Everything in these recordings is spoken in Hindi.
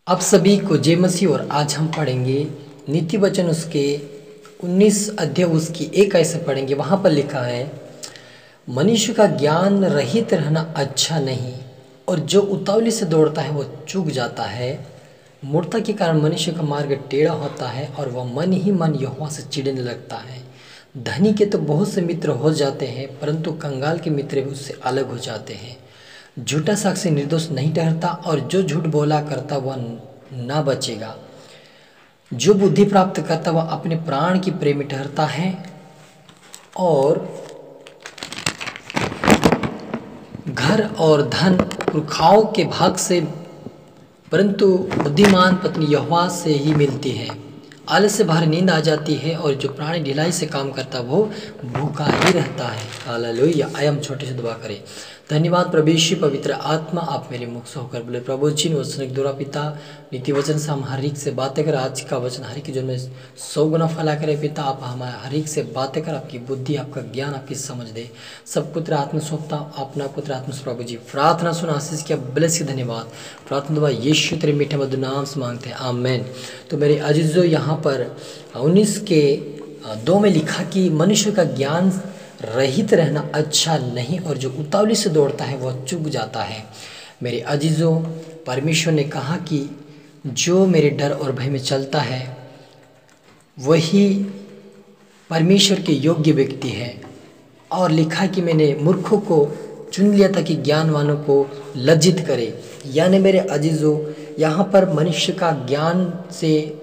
आप सभी को जय मसीह। और आज हम पढ़ेंगे नीति वचन उसके 19 अध्याय उसकी 1 ऐसे पढ़ेंगे। वहाँ पर लिखा है, मनुष्य का ज्ञान रहित रहना अच्छा नहीं, और जो उतावली से दौड़ता है वो चूक जाता है। मूर्खता के कारण मनुष्य का मार्ग टेढ़ा होता है, और वह मन ही मन यहोवा से चिढ़ने लगता है। धनी के तो बहुत से मित्र हो जाते हैं, परंतु कंगाल के मित्र भी उससे अलग हो जाते हैं। झूठा साक्षी निर्दोष नहीं ठहरता, और जो झूठ बोला करता वह ना बचेगा। जो बुद्धि प्राप्त करता वह अपने प्राण की प्रेमी ठहरता है, और घर और धन पुरखाओं के भाग से, परंतु बुद्धिमान पत्नी यहोवा से ही मिलती है। आलस से बाहर नींद आ जाती है, और जो प्राणी ढिलाई से काम करता वो भूखा ही रहता है। हालेलुया। आइए हम छोटे से दुआ करें। धन्यवाद प्रभु यीशु पवित्र आत्मा, आप मेरे मुख से होकर बोले। प्रभु जी ने वचन के द्वारा पिता नीति वचन से हम हर एक से बातें कर। आज का वचन हर एक के जीवन में 100 गुना फैला करे पिता। आप हमारे हर एक से बातें कर, आपकी बुद्धि, आपका ज्ञान, आपकी समझ दे। सब पुत्र आत्मा सौंपता, अपना पुत्र आत्मा से प्रभु जी प्रार्थना सुना, आशीष किया, ब्लेस की धन्यवाद। प्रार्थना दुआ यीशु तेरे मीठे मधुर नाम से मांगते हैं, आमेन। तो मेरे अजीजों, यहाँ पर 19 के 2 में लिखा कि मनुष्य का ज्ञान रहित रहना अच्छा नहीं, और जो उतावली से दौड़ता है वह चूक जाता है। मेरे अजीजों, परमेश्वर ने कहा कि जो मेरे डर और भय में चलता है वही परमेश्वर के योग्य व्यक्ति है। और लिखा कि मैंने मूर्खों को चुन लिया था कि ज्ञानवानों को लज्जित करे। यानी मेरे अजीजों, यहाँ पर मनुष्य का ज्ञान से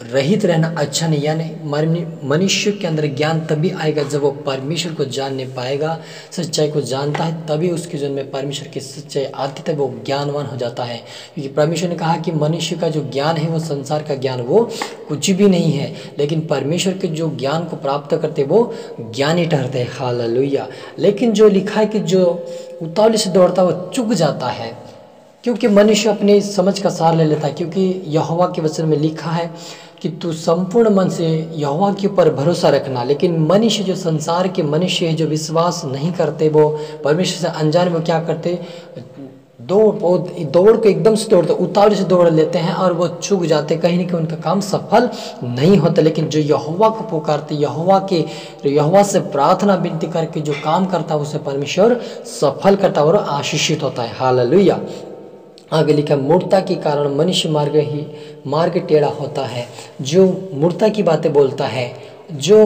रहित रहना अच्छा नहीं। यानी मनुष्य के अंदर ज्ञान तभी आएगा जब वो परमेश्वर को जानने पाएगा, सच्चाई को जानता है, तभी उसके जीवन में परमेश्वर की सच्चाई आती, तब वो ज्ञानवान हो जाता है। क्योंकि परमेश्वर ने कहा कि मनुष्य का जो ज्ञान है वो संसार का ज्ञान वो कुछ भी नहीं है, लेकिन परमेश्वर के जो ज्ञान को प्राप्त करते वो ज्ञानी ठहरते हैं। हालेलुया। लेकिन जो लिखा है कि जो उतावली से दौड़ता है वो चूक जाता है, क्योंकि मनुष्य अपनी समझ का सार ले लेता है। क्योंकि यहोवा के वचन में लिखा है कि तू संपूर्ण मन से यहोवा के ऊपर भरोसा रखना। लेकिन मनुष्य, जो संसार के मनुष्य है, जो विश्वास नहीं करते, वो परमेश्वर से अनजान में क्या करते, दौड़ को एकदम से दौड़ते, उतावली से दौड़ लेते हैं, और वो चूक जाते, कहीं ना कहीं उनका काम सफल नहीं होता। लेकिन जो यहोवा को पुकारते, यहोवा से प्रार्थना विनती करके जो काम करता है उसे परमेश्वर सफल करता है और आशीषित होता है। हालेलुया। आगे लिखा, मूर्खता के कारण मनुष्य मार्ग टेढ़ा होता है। जो मूर्खता की बातें बोलता है, जो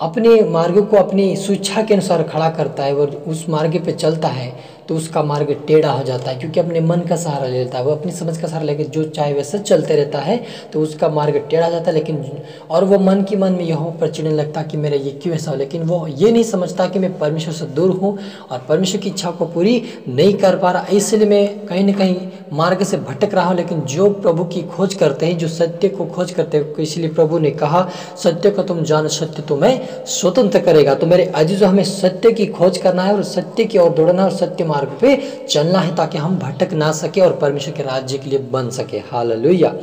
अपने मार्ग को अपनी स्वेच्छा के अनुसार खड़ा करता है, वो उस मार्ग पे चलता है तो उसका मार्ग टेढ़ा हो जाता है। क्योंकि अपने मन का सहारा ले लेता है, वो अपनी समझ का सहारा लेकर जो चाहे वैसे चलते रहता है, तो उसका मार्ग टेढ़ा जाता है। लेकिन और वो मन में यहोवा पर चिढ़ने लगता कि मेरा ये क्यों ऐसा हो। लेकिन वो ये नहीं समझता कि मैं परमेश्वर से दूर हूँ और परमेश्वर की इच्छा को पूरी नहीं कर पा रहा, इसलिए मैं कहीं ना कहीं मार्ग से भटक रहा हूँ। लेकिन जो प्रभु की खोज करते हैं, जो सत्य को खोज करते हैं, इसलिए प्रभु ने कहा, सत्य को तुम जान, सत्य तुम्हें स्वतंत्र करेगा। तो मेरे अजीजों, हमें सत्य की खोज करना है और सत्य की ओर दौड़ना है और सत्य मार्ग पे चलना है, ताकि हम भटक ना सके और परमेश्वर के राज्य के लिए बन सके। हालेलुया।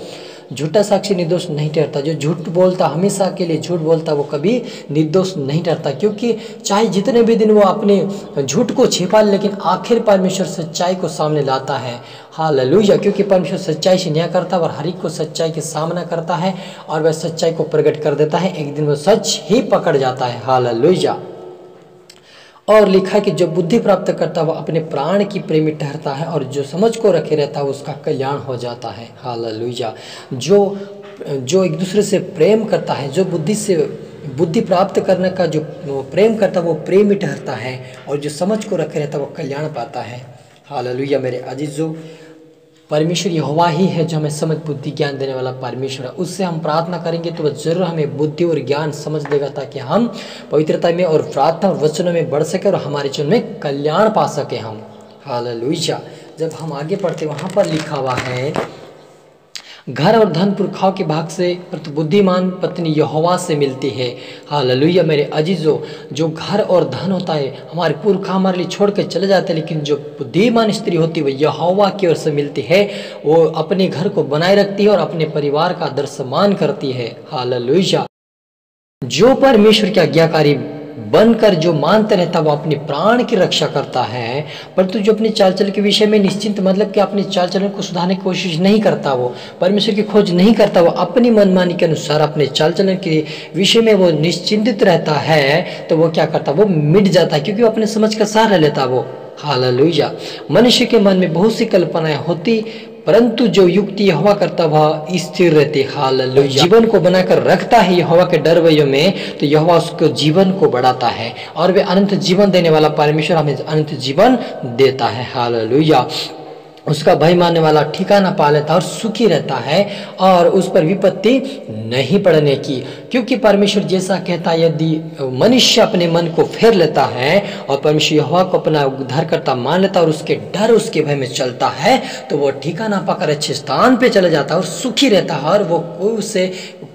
झूठा साक्षी निर्दोष नहीं ठहरता। जो झूठ बोलता, हमेशा के लिए झूठ बोलता, वो कभी निर्दोष नहीं ठहरता। क्योंकि चाहे जितने भी दिन वो अपने झूठ को छिपा, लेकिन आखिर परमेश्वर सच्चाई को सामने लाता है। हालेलुया। क्योंकि परमेश्वर सच्चाई से न्याय करता है और हर एक को सच्चाई के सामना करता है, और वह सच्चाई को प्रकट कर देता है। एक दिन वो सच ही पकड़ जाता है। हालेलुया। और लिखा कि जो बुद्धि प्राप्त करता है वह अपने प्राण की प्रेमी ठहरता है, और जो समझ को रखे रहता है उसका कल्याण हो जाता है। हालेलुया। जो एक दूसरे से प्रेम करता है, जो बुद्धि प्राप्त करने का जो प्रेम करता है वो प्रेमी ठहरता है, और जो समझ को रखे रहता है वो कल्याण पाता है। हालेलुया। मेरे अजीजों, परमेश्वर यहोवा ही है जो हमें समझ बुद्धि ज्ञान देने वाला परमेश्वर है। उससे हम प्रार्थना करेंगे तो वह जरूर हमें बुद्धि और ज्ञान समझ देगा, ताकि हम पवित्रता में और प्रार्थना और वचनों में बढ़ सके और हमारे जीवन में कल्याण पा सके हम। हालेलुया। जब हम आगे पढ़ते, वहाँ पर लिखा हुआ है, घर और धन पुरखाओं के भाग से, परंतु बुद्धिमान पत्नी यहोवा से मिलती है। हालेलुया। मेरे अजीजों, जो घर और धन होता है, हमारे पुरखा हमारे लिए छोड़ कर चले जाते हैं, लेकिन जो बुद्धिमान स्त्री होती है वो यहोवा की ओर से मिलती है। वो अपने घर को बनाए रखती है और अपने परिवार का आदर सम्मान करती है। हालेलुया। जो परमेश्वर की आज्ञाकारी बनकर जो मानते रहता है वो अपने प्राण की रक्षा करता है, परंतु जो अपनी चाल चलन के विषय में निश्चिंत मतलब कि अपने चाल चलन को सुधारने की कोशिश नहीं करता, वो परमेश्वर की खोज नहीं करता, वो अपनी मनमानी के अनुसार अपने चाल चलन के विषय में वो निश्चिंतित रहता है, तो वो क्या करता, वो मिट जाता है, क्योंकि वो अपने समझ का सहारा लेता वो। हालेलुया। मनुष्य के मन में बहुत सी कल्पनाएं होती, परंतु जो युक्ति यहोवा करता वह स्थिर रहती। हालेलुया। जीवन को बनाकर रखता है यहोवा के डर में, तो यहोवा उसको जीवन को बढ़ाता है, और वे अनंत जीवन देने वाला परमेश्वर हमें अनंत जीवन देता है। हालेलुया। उसका भय मानने वाला ठिकाना पा लेता है और सुखी रहता है, और उस पर विपत्ति नहीं पड़ने की, क्योंकि परमेश्वर जैसा कहता है, यदि मनुष्य अपने मन को फेर लेता है और परमेश्वर यहोवा को अपना उद्धारकर्ता मान लेता है और उसके डर उसके भय में चलता है, तो वह ठिकाना पाकर अच्छे स्थान पे चला जाता है और सुखी रहता है, और वो उसे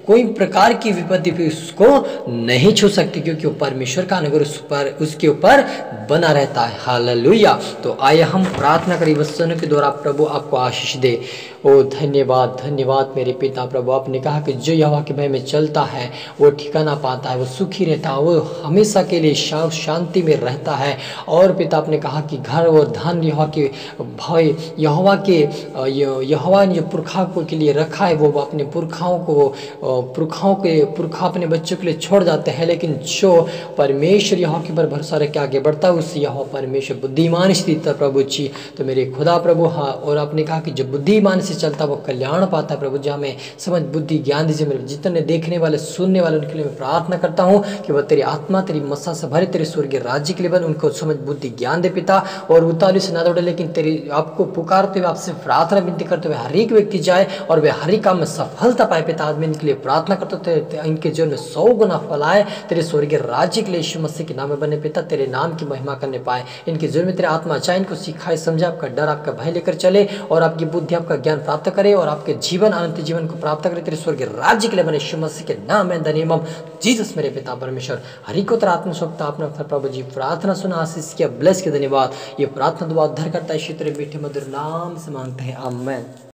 कोई प्रकार की विपत्ति भी उसको नहीं छू सकती, क्योंकि वो परमेश्वर का अनुग्रह उस पर उसके ऊपर बना रहता है। हालेलुया। तो आइए हम प्रार्थना करें, वचनों के द्वारा प्रभु आपको आशीष दे। ओ धन्यवाद धन्यवाद मेरे पिता प्रभु, आपने कहा कि जो यहोवा के भय में चलता है वो ठिकाना पाता है, वो सुखी रहता है, वो हमेशा के लिए शांति में रहता है। और पिता आपने कहा कि घर और धन यहोवा के भय, यहोवा ने जो पुरखा के लिए रखा है, वो अपने पुरखाओं को पुरखा अपने बच्चों के लिए छोड़ जाते हैं, लेकिन जो परमेश्वर यहोवा के ऊपर भरोसा रख के आगे बढ़ता है उस यहोवा परमेश्वर बुद्धिमान स्थित प्रभु जी। तो मेरे खुदा प्रभु, हाँ, और आपने कहा कि जो बुद्धिमान से चलता वो कल्याण पाता है प्रभु जी। हमें समझ बुद्धि ज्ञान दीजिए मेरे, जितने देखने वाले सुनने वाले उनके लिए मैं प्रार्थना करता हूँ कि वह तेरी आत्मा तेरी मस्सा से भरे तेरे स्वर्गीय राज्य के लिए बन, उनको समझ बुद्धि ज्ञान दे पिता, और उतावली से ना दौड़े, लेकिन तेरी आपको पुकारते हुए आपसे प्रार्थना विनती करते हुए हर एक व्यक्ति जाए और वे हर एक काम में सफलता पाए पिता। आज मैं इनके लिए प्रार्थना करते थे, इनके जीवन में 100 गुना फल आए तेरे स्वर्गीय राज्य के लिए, यीशु मसीह के नाम में बने पिता, तेरे नाम की महिमा करने पाए। इनके जीवन में तेरे आत्मा चाहे इनको सिखाए समझे, आपका डर आपका भय लेकर चले, और आपकी बुद्धि आपका ज्ञान प्राप्त करे, और आपके जीवन अनंत जीवन को प्राप्त करे तेरे स्वर्गीय राज्य के लिए बने, यीशु मसीह के नाम में द नेम ऑफ जीसस मेरे पिता परमेश्वर। हरि को तेरा आत्मशक्ता आपने प्रभु जी प्रार्थना सुना, आशीष किया, ब्लेस के धन्यवाद। ये प्रार्थना दुआ उद्धार करता है, शीतल मीठे मधुर नाम से मांगते हैं, आमेन।